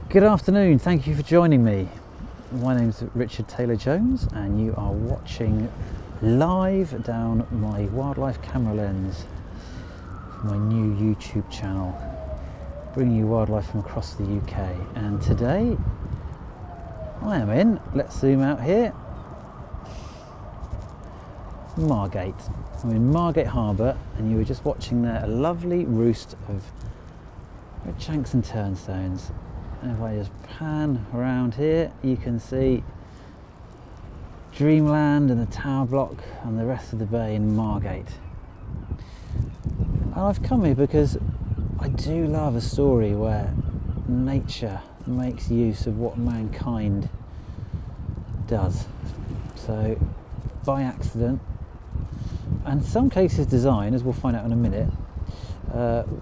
Good afternoon, thank you for joining me. My name's Richard Taylor-Jones and you are watching live down my wildlife camera lens for my new YouTube channel, bringing you wildlife from across the UK. And today I am in, let's zoom out here, Margate. I'm in Margate Harbour and you were just watching there a lovely roost of redshanks and turnstones. And if I just pan around here, you can see Dreamland and the tower block and the rest of the bay in Margate. And I've come here because I do love a story where nature makes use of what mankind does. So by accident, and in some cases design, as we'll find out in a minute,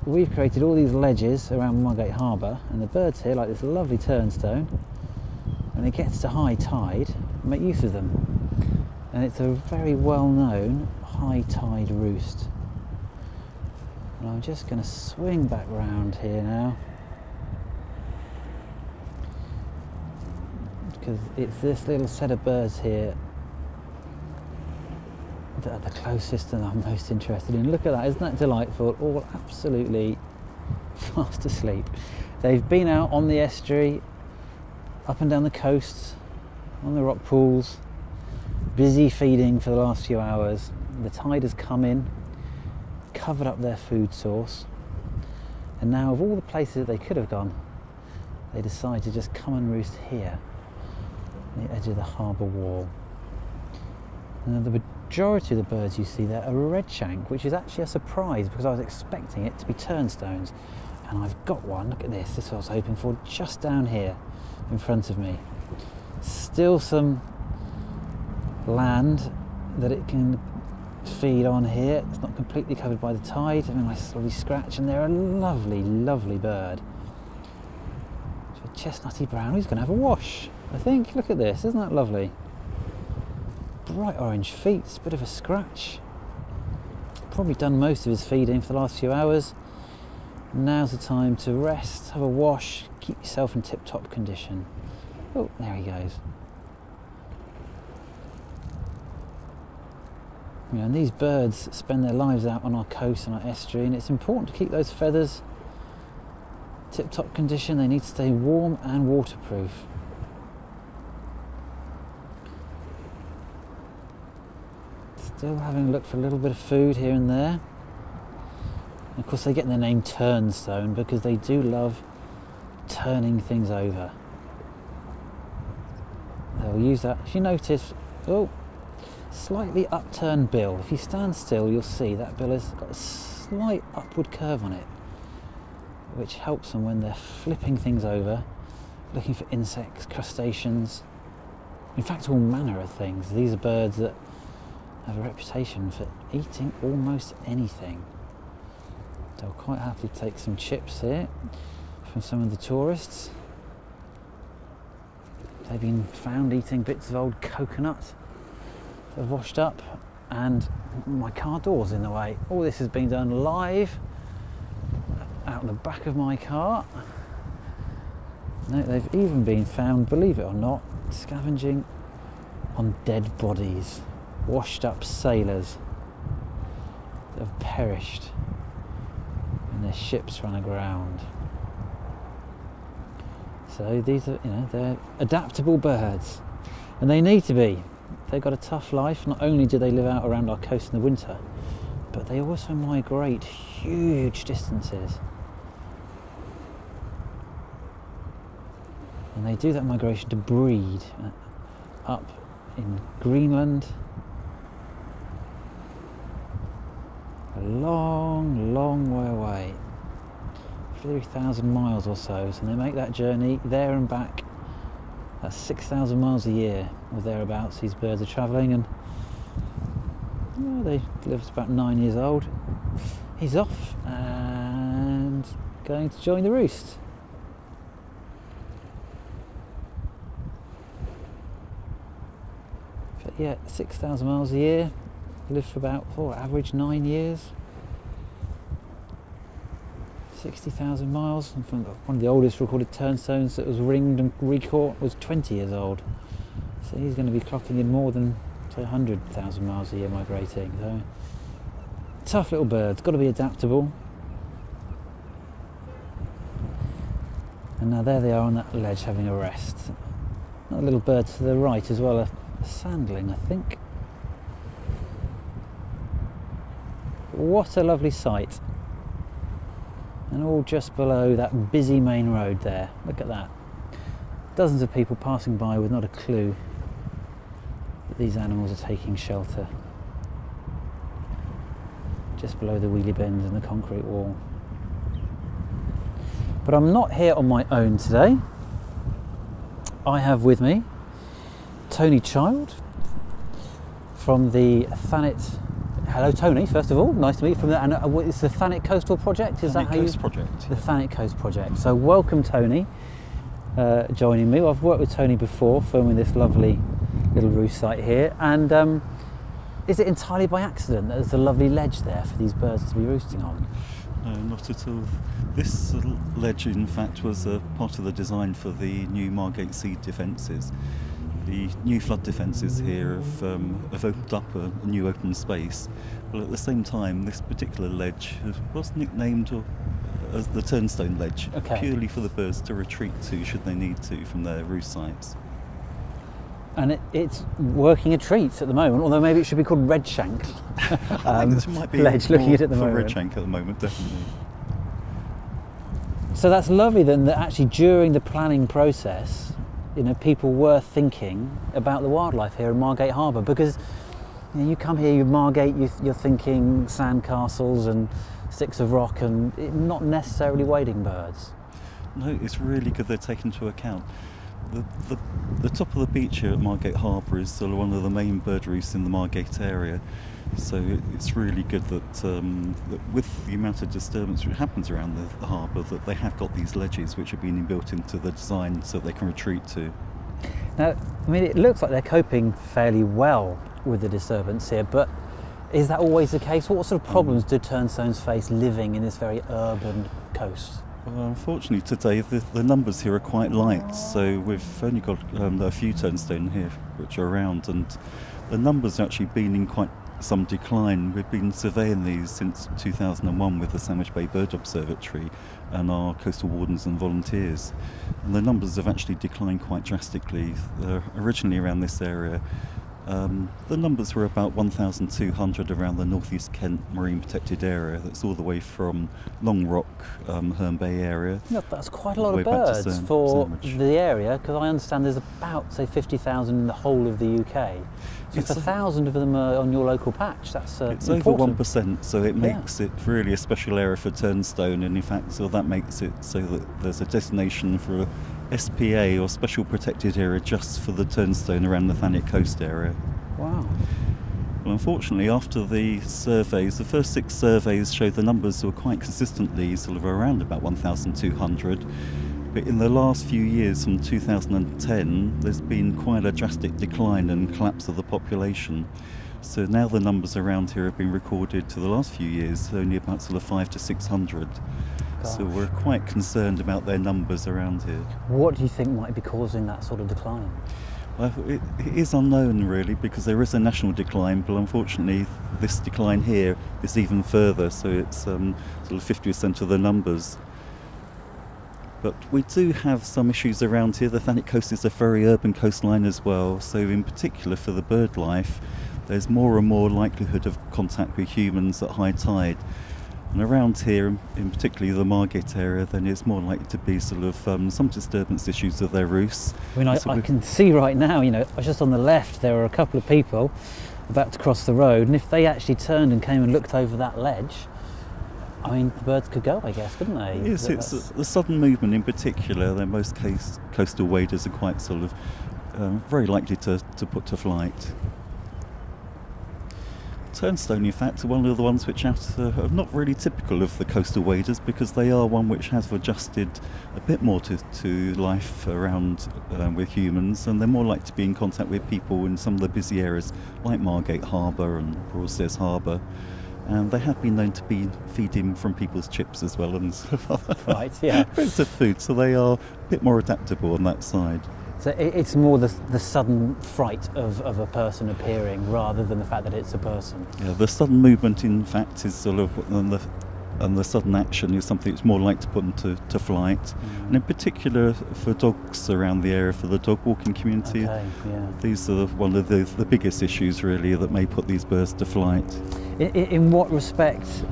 we've created all these ledges around Margate Harbour, and the birds here, like this lovely turnstone, when it gets to high tide, make use of them. And it's a very well-known high tide roost. And I'm just going to swing back round here now, because it's this little set of birds here that are the closest and I'm most interested in. Look at that, isn't that delightful? All absolutely fast asleep. They've been out on the estuary, up and down the coast, on the rock pools, busy feeding for the last few hours. The tide has come in, covered up their food source, and now of all the places that they could have gone, they decide to just come and roost here, on the edge of the harbour wall. And the majority of the birds you see there are redshank, which is actually a surprise because I was expecting it to be turnstones, and I've got one. Look at this, this is what I was hoping for, just down here in front of me. Still some land that it can feed on here. It's not completely covered by the tide. I mean, I slowly scratch, and they're a lovely, lovely bird. It's a chestnutty brown. He's going to have a wash, I think. Look at this, isn't that lovely? Bright orange feet, it's a bit of a scratch. Probably done most of his feeding for the last few hours. Now's the time to rest, have a wash, keep yourself in tip-top condition. Oh, there he goes. You know, and these birds spend their lives out on our coast and our estuary, and it's important to keep those feathers tip-top condition. They need to stay warm and waterproof. Still having a look for a little bit of food here and there. And of course they get their name Turnstone because they do love turning things over. They'll use that. If you notice, oh, slightly upturned bill. If you stand still, you'll see that bill has got a slight upward curve on it, which helps them when they're flipping things over, looking for insects, crustaceans, in fact all manner of things. These are birds that have a reputation for eating almost anything. They'll quite happily take some chips here from some of the tourists. They've been found eating bits of old coconut that have washed up, and my car door's in the way. All this has been done live out the back of my car. No, they've even been found, believe it or not, scavenging on dead bodies. Washed up sailors that have perished when their ships run aground. So these are, they're adaptable birds, and they need to be. They've got a tough life. Not only do they live out around our coast in the winter, but they also migrate huge distances. And they do that migration to breed up in Greenland, a long, long way away, 3,000 miles or so. So they make that journey there and back. That's 6,000 miles a year or thereabouts. These birds are travelling, and they live to about 9 years old. He's off and going to join the roost. But yeah, 6,000 miles a year. Live for about, average 9 years. 60,000 miles. And from one of the oldest recorded turnstones that was ringed and recaught was 20 years old. So he's going to be clocking in more than, say, 100,000 miles a year migrating. So tough little birds, got to be adaptable. And now there they are on that ledge having a rest. Another little bird to the right as well, a sandling, I think. What a lovely sight. And all just below that busy main road there. Look at that. Dozens of people passing by with not a clue that these animals are taking shelter. Just below the wheelie bins and the concrete wall. But I'm not here on my own today. I have with me Tony Child from the Thanet. Hello, Tony. First of all, nice to meet you. From the, and it's the Thanet Coastal Project. Is that how you? Project. The Thanet Coast Project. So welcome, Tony, joining me. I've worked with Tony before, filming this lovely little roost site here. And is it entirely by accident that there's a lovely ledge there for these birds to be roosting on? No, not at all. This ledge, in fact, was a part of the design for the new Margate sea defences. The new flood defences here have opened up a new open space, but at the same time this particular ledge was nicknamed as the Turnstone ledge, purely for the birds to retreat to should they need to from their roost sites. And it's working a treat at the moment, although maybe it should be called Redshank. I think this might be ledge looking at it at the for moment. Redshank at the moment, definitely. So that's lovely then that actually during the planning process, you know, people were thinking about the wildlife here in Margate Harbour, because you know, you come here, you Margate, you're thinking sand castles and sticks of rock and not necessarily wading birds. No, it's really good they're taken into account. The top of the beach here at Margate Harbour is sort of one of the main bird roosts in the Margate area, so it's really good that with the amount of disturbance which happens around the harbour, that they have got these ledges which have been built into the design so they can retreat to. Now, I mean, it looks like they're coping fairly well with the disturbance here, but is that always the case? What sort of problems do turnstones face living in this very urban coast? Well, unfortunately today the numbers here are quite light, so we've only got a few turnstone here which are around, and the numbers have actually been in quite some decline. We've been surveying these since 2001 with the Sandwich Bay Bird Observatory and our coastal wardens and volunteers, and the numbers have actually declined quite drastically. Originally around this area, the numbers were about 1,200 around the North East Kent Marine Protected Area. That's all the way from Long Rock, Herne Bay area. Yeah, that's quite a lot of birds for the area, because I understand there's about, say, 50,000 in the whole of the UK. So if 1,000 of them are on your local patch, that's it's important. Over 1%, so it makes it really a special area for turnstone, and in fact, so that makes it so that there's a designation for a SPA or Special Protected Area just for the turnstone around the Thanet coast area. Wow. Well, unfortunately, after the surveys, the first 6 surveys showed the numbers were quite consistently sort of around about 1,200. But in the last few years, from 2010, there's been quite a drastic decline and collapse of the population. So now the numbers around here have been recorded to the last few years, only about sort of 500 to 600. Gosh. So we're quite concerned about their numbers around here. What do you think might be causing that sort of decline? Well, it is unknown really, because there is a national decline, but unfortunately this decline here is even further, so it's sort of 50% of the numbers. But we do have some issues around here. The Thanet coast is a very urban coastline as well, so in particular for the bird life, there's more and more likelihood of contact with humans at high tide. And around here, in particularly the Margate area, then it's more likely to be sort of some disturbance issues of their roosts. I mean, I can see right now, you know, just on the left, there are a couple of people about to cross the road, and if they actually turned and came and looked over that ledge, I mean, the birds could go, I guess, couldn't they? Yes, it's the sudden movement in particular. In most case, coastal waders are quite sort of very likely to put to flight. Turnstone, in fact, are one of the ones which are not really typical of the coastal waders, because they are one which has adjusted a bit more to life around with humans, and they're more likely to be in contact with people in some of the busy areas like Margate Harbour and Broadstairs Harbour. and they have been known to be feeding from people's chips as well and sort of Right, yeah. bits of food, so they are a bit more adaptable on that side. So it's more the sudden fright of a person appearing rather than the fact that it's a person. Yeah, the sudden movement, in fact, is sort of, and the sudden action is something that's more likely to put them to flight. And in particular for dogs around the area, for the dog walking community, Okay, yeah. these are one of the biggest issues really that may put these birds to flight. In what respect?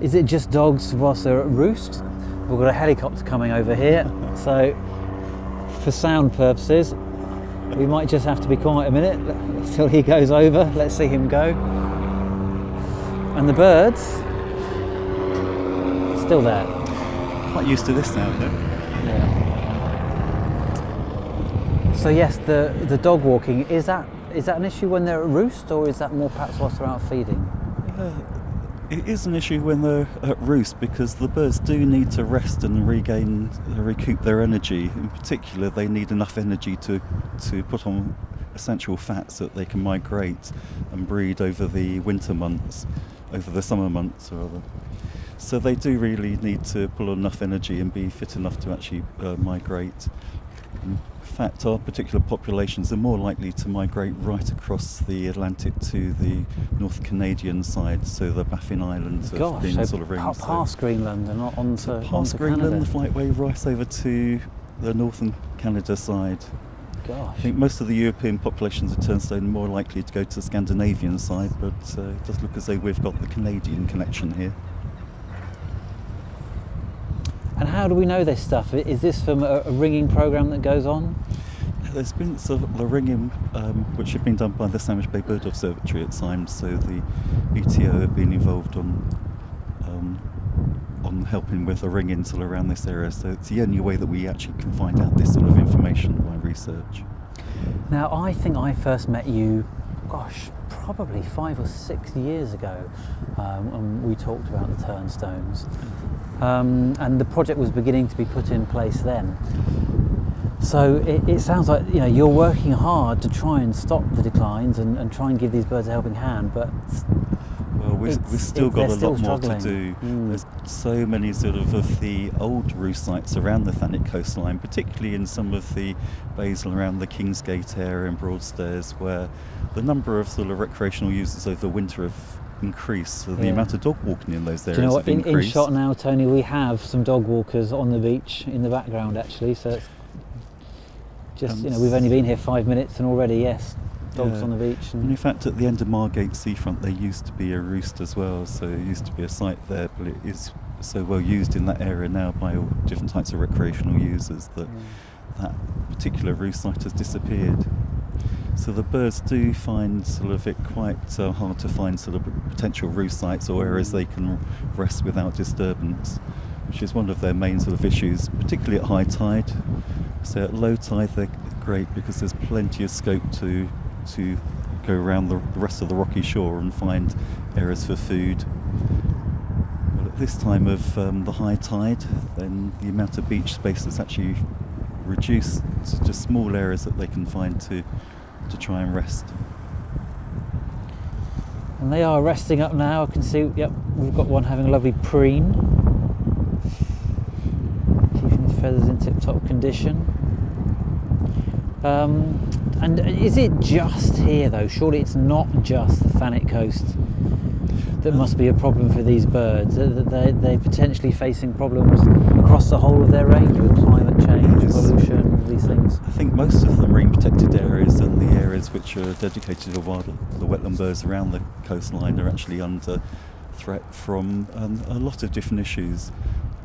Is it just dogs whilst they're at roost? We've got a helicopter coming over here, so for sound purposes, we might just have to be quiet a minute until he goes over. Let's see him go. And the birds, still there. Quite used to this now, though. Yeah. So yes, the dog walking, is that an issue when they're at roost, or is that more perhaps whilst they're out feeding? It is an issue when they're at roost because the birds do need to rest and recoup their energy. In particular, they need enough energy to put on essential fats so that they can migrate and breed over the winter months, over the summer months rather. So they do really need to pull on enough energy and be fit enough to actually migrate. In fact, our particular populations are more likely to migrate right across the Atlantic to the North Canadian side, so the Baffin Islands have been sort of ringed. Past Greenland and not onto Greenland, Canada. the flight way right over to the northern Canada side. Gosh. I think most of the European populations of Turnstone are more likely to go to the Scandinavian side, but it does look as though we've got the Canadian connection here. And how do we know this stuff? Is this from a ringing program that goes on? There's been sort of the ringing, which have been done by the Sandwich Bay Bird Observatory at times, so the UTO have been involved on helping with the ringing sort of around this area. So it's the only way that we actually can find out this sort of information by research. Now, I think I first met you, gosh, probably 5 or 6 years ago, and we talked about the Turnstones. And the project was beginning to be put in place then. So it sounds like you're working hard to try and stop the declines and try and give these birds a helping hand, but well, we've still got a lot more to do. Mm. There's so many sort of the old roost sites around the Thanet coastline, particularly in some of the bays around the Kingsgate area and Broadstairs, where the number of sort of recreational users over the winter have increased. So the amount of dog walking in those areas do you know what? have increased. In shot now, Tony, we have some dog walkers on the beach in the background actually, so it's just, we've only been here 5 minutes and already, yes, dogs on the beach. And in fact, at the end of Margate seafront, there used to be a roost as well, so it used to be a site there, but it is so well used in that area now by all different types of recreational users that that particular roost site has disappeared. So the birds do find sort of it quite hard to find sort of potential roost sites or areas they can rest without disturbance, which is one of their main sort of issues, particularly at high tide. So at low tide they're great because there's plenty of scope to go around the rest of the rocky shore and find areas for food. But at this time of the high tide, then the amount of beach space is actually reduced to just small areas that they can find to try and rest. And they are resting up now. I can see, yep, we've got one having a lovely preen, keeping his feathers in tip-top condition. And is it just here though? Surely it's not just the Thanet coast that must be a problem for these birds. They're potentially facing problems across the whole of their range with climate change, pollution, these things. I think most of the marine protected areas and the areas which are dedicated to the wetland birds around the coastline are actually under threat from a lot of different issues.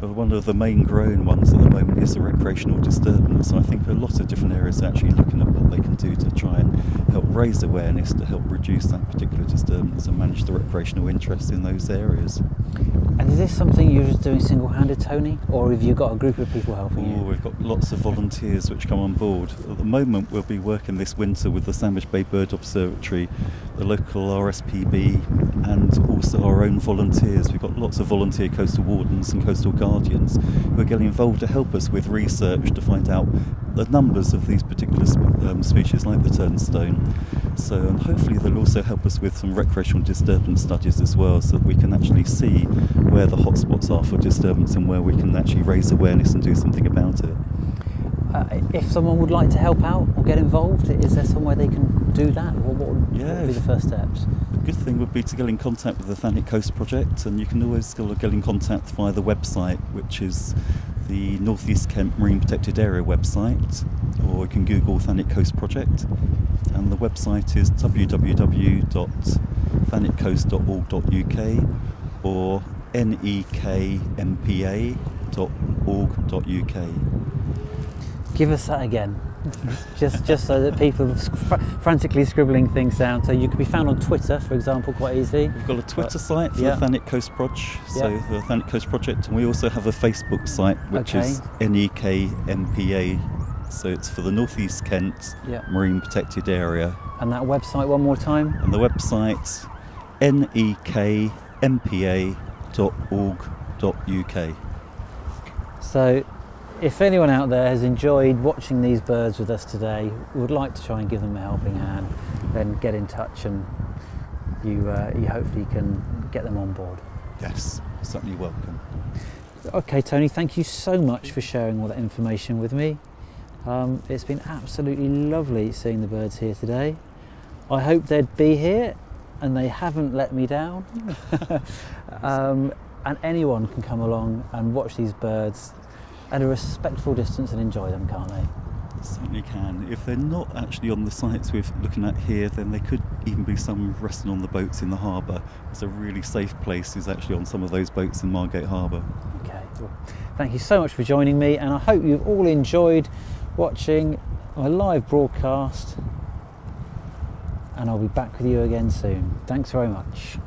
But one of the main growing ones at the moment is the recreational disturbance. So I think a lot of different areas are actually looking at what they can do to try and help raise awareness to help reduce that particular disturbance and manage the recreational interest in those areas. And is this something you're just doing single-handed, Tony, or have you got a group of people helping you? We've got lots of volunteers which come on board. At the moment we'll be working this winter with the Sandwich Bay Bird Observatory, the local RSPB and also our own volunteers. We've got lots of volunteer coastal wardens and coastal guardians who are getting involved to help us with research to find out the numbers of these particular species like the turnstone. So, and hopefully they'll also help us with some recreational disturbance studies as well, so that we can actually see where the hotspots are for disturbance and where we can actually raise awareness and do something about it. If someone would like to help out or get involved, is there somewhere they can do that? What would be the first steps? The good thing would be to get in contact with the Thanet Coast Project, and you can always still get in contact via the website, which is the North East Kent Marine Protected Area website, or you can Google Thanet Coast Project, and the website is www.thanetcoast.org.uk or nekmpa.org.uk. Give us that again, just so that people are frantically scribbling things down. So you can be found on Twitter, for example, quite easily. We've got a Twitter site for the Thanet Coast Project, the Thanet Coast Project, and we also have a Facebook site which is nekmpa. So it's for the North East Kent Marine Protected Area. And that website one more time? And the website nekmpa.org.uk. So if anyone out there has enjoyed watching these birds with us today, would like to try and give them a helping hand, then get in touch, and you hopefully can get them on board. Yes, certainly welcome. Okay, Tony, thank you so much for sharing all that information with me. It's been absolutely lovely seeing the birds here today. I hope they'd be here, and they haven't let me down. And anyone can come along and watch these birds at a respectful distance and enjoy them, can't they? Certainly can. If they're not actually on the sites we're looking at here, then they could even be some resting on the boats in the harbour. It's a really safe place, is actually on some of those boats in Margate Harbour. Okay, well, thank you so much for joining me, and I hope you've all enjoyed watching my live broadcast, and I'll be back with you again soon. Thanks very much.